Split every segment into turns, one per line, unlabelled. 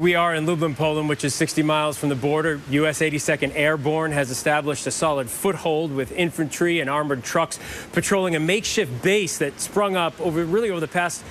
We are in Lublin, Poland, which is 60 miles from the border. U.S. 82nd Airborne has established a solid foothold with infantry and armored trucks patrolling a makeshift base that sprung up over the past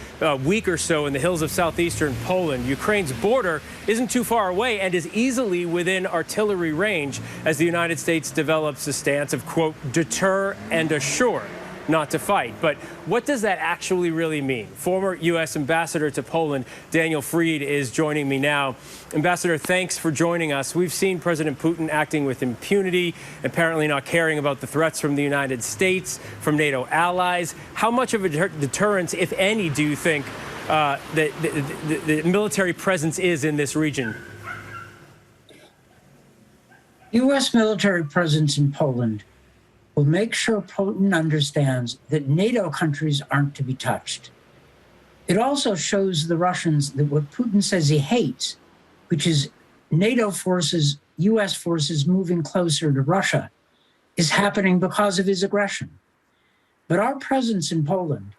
week or so in the hills of southeastern Poland. Ukraine's border isn't too far away and is easily within artillery range as the United States develops a stance of, quote, deter and assure not to fight. But what does that actually really mean? Former U.S. Ambassador to Poland, Daniel Fried, is joining me now. Ambassador, thanks for joining us. We've seen President Putin acting with impunity, apparently not caring about the threats from the United States, from NATO allies. How much of a deterrence, if any, do you think the military presence is in this region?
U.S. military presence in Poland will make sure Putin understands that NATO countries aren't to be touched. It also shows the Russians that what Putin says he hates, which is NATO forces, U.S. forces moving closer to Russia, is happening because of his aggression. But our presence in Poland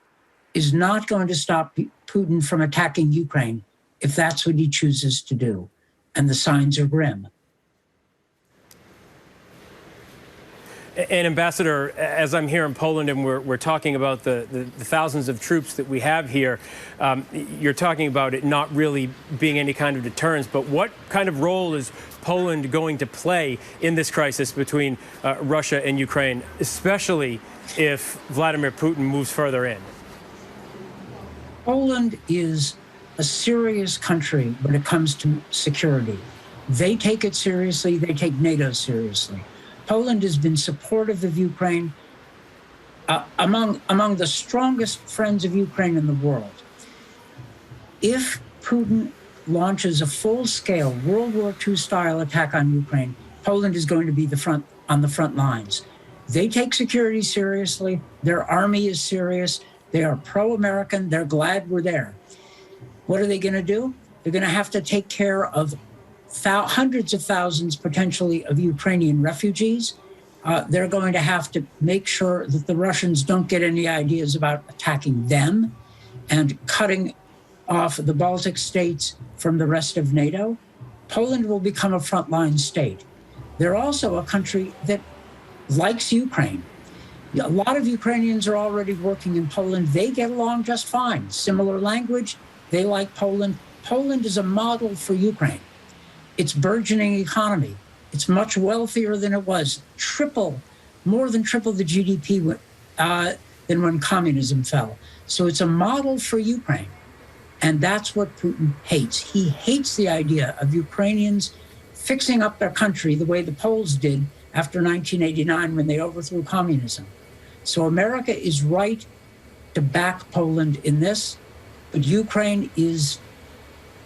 is not going to stop Putin from attacking Ukraine if that's what he chooses to do. And the signs are grim.
And Ambassador, as I'm here in Poland and we're talking about the thousands of troops that we have here, you're talking about it not really being any kind of deterrence, but what kind of role is Poland going to play in this crisis between Russia and Ukraine, especially if Vladimir Putin moves further in?
Poland is a serious country when it comes to security. They take it seriously. They take NATO seriously. Poland has been supportive of Ukraine, among the strongest friends of Ukraine in the world. If Putin launches a full-scale World War II-style attack on Ukraine, Poland is going to be on the front lines. They take security seriously. Their army is serious. They are pro-American. They're glad we're there. What are they going to do? They're going to have to take care of hundreds of thousands, potentially, of Ukrainian refugees. They're going to have to make sure that the Russians don't get any ideas about attacking them and cutting off the Baltic states from the rest of NATO. Poland will become a frontline state. They're also a country that likes Ukraine. A lot of Ukrainians are already working in Poland. They get along just fine. Similar language. They like Poland. Poland is a model for Ukraine. Its burgeoning economy, it's much wealthier than it was, more than triple the GDP than when communism fell. So it's a model for Ukraine. And that's what Putin hates. He hates the idea of Ukrainians fixing up their country the way the Poles did after 1989 when they overthrew communism. So America is right to back Poland in this, but Ukraine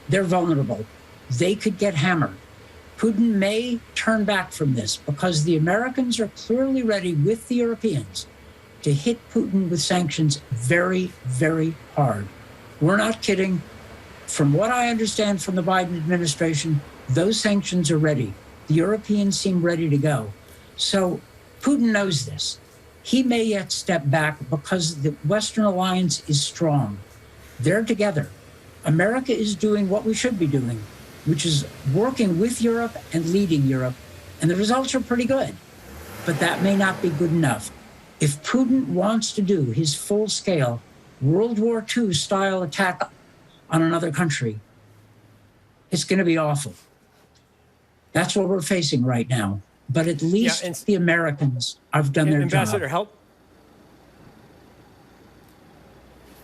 they're vulnerable. They could get hammered. Putin may turn back from this because the Americans are clearly ready with the Europeans to hit Putin with sanctions very, very hard. We're not kidding. From what I understand from the Biden administration, those sanctions are ready. The Europeans seem ready to go. So Putin knows this. He may yet step back because the Western alliance is strong. They're together. America is doing what we should be doing, which is working with Europe and leading Europe. And the results are pretty good. But that may not be good enough. If Putin wants to do his full-scale World War II-style attack on another country, it's going to be awful. That's what we're facing right now. But at least the Americans have done their job.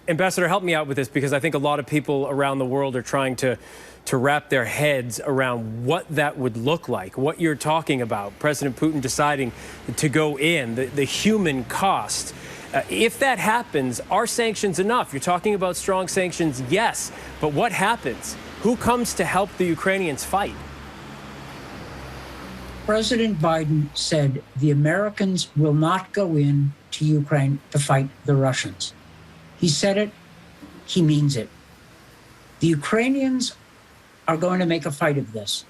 Ambassador, help me out with this, because I think a lot of people around the world are trying to wrap their heads around what that would look like, what you're talking about, President Putin deciding to go in, the human cost. If that happens, are sanctions enough? You're talking about strong sanctions, yes, but what happens? Who comes to help the Ukrainians fight?
President Biden said the Americans will not go in to Ukraine to fight the Russians. He said it, he means it. The Ukrainians are going to make a fight of this.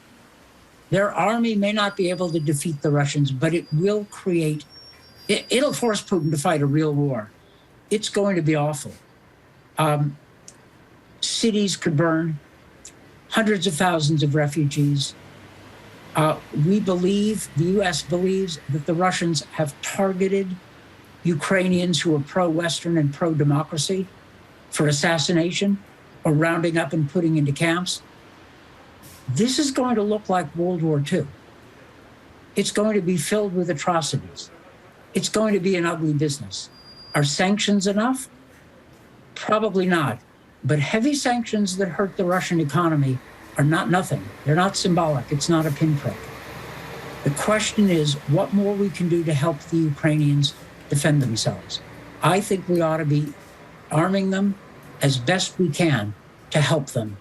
Their army may not be able to defeat the Russians, but it will it'll force Putin to fight a real war. It's going to be awful. Cities could burn. hundreds of thousands of refugees. We believe, the U.S. believes, that the Russians have targeted Ukrainians who are pro-Western and pro-democracy for assassination or rounding up and putting into camps. This is going to look like World War II. It's going to be filled with atrocities. It's going to be an ugly business. Are sanctions enough? Probably not. But heavy sanctions that hurt the Russian economy are not nothing. They're not symbolic. It's not a pinprick. The question is what more we can do to help the Ukrainians defend themselves. I think we ought to be arming them as best we can to help them.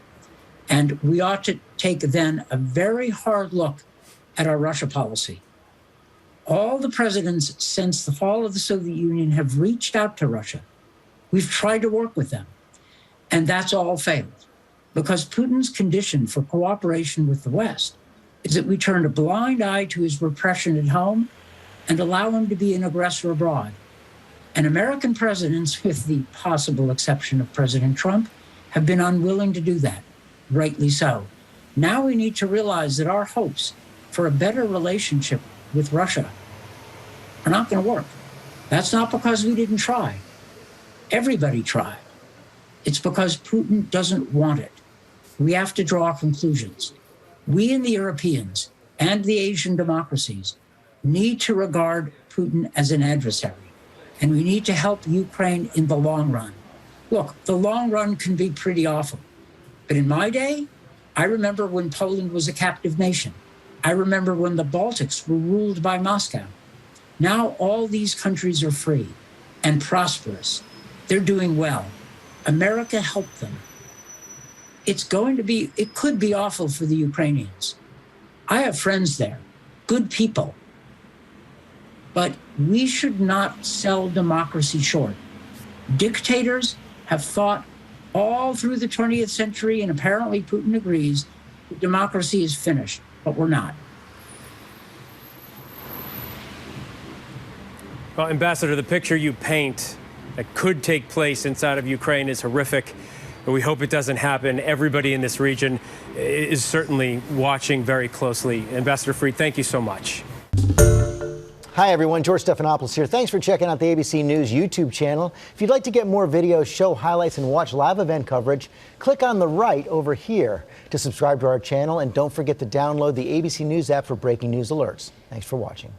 And we ought to take then a very hard look at our Russia policy. All the presidents since the fall of the Soviet Union have reached out to Russia. We've tried to work with them. And that's all failed. Because Putin's condition for cooperation with the West is that we turn a blind eye to his repression at home and allow him to be an aggressor abroad. And American presidents, with the possible exception of President Trump, have been unwilling to do that, rightly so. Now we need to realize that our hopes for a better relationship with Russia are not going to work. That's not because we didn't try. Everybody tried. It's because Putin doesn't want it. We have to draw conclusions. We and the Europeans and the Asian democracies need to regard Putin as an adversary, and we need to help Ukraine in the long run. Look, the long run can be pretty awful, but in my day, I remember when Poland was a captive nation. I remember when the Baltics were ruled by Moscow. Now all these countries are free and prosperous. They're doing well. America helped them. It could be awful for the Ukrainians. I have friends there, good people. But we should not sell democracy short. Dictators have thought all through the 20th century, and apparently Putin agrees, that democracy is finished, but we're not.
Well, Ambassador, the picture you paint that could take place inside of Ukraine is horrific. But we hope it doesn't happen. Everybody in this region is certainly watching very closely. Ambassador Fried, thank you so much.
Hi, everyone. George Stephanopoulos here. Thanks for checking out the ABC News YouTube channel. If you'd like to get more videos, show highlights, and watch live event coverage, click on the right over here to subscribe to our channel. And don't forget to download the ABC News app for breaking news alerts. Thanks for watching.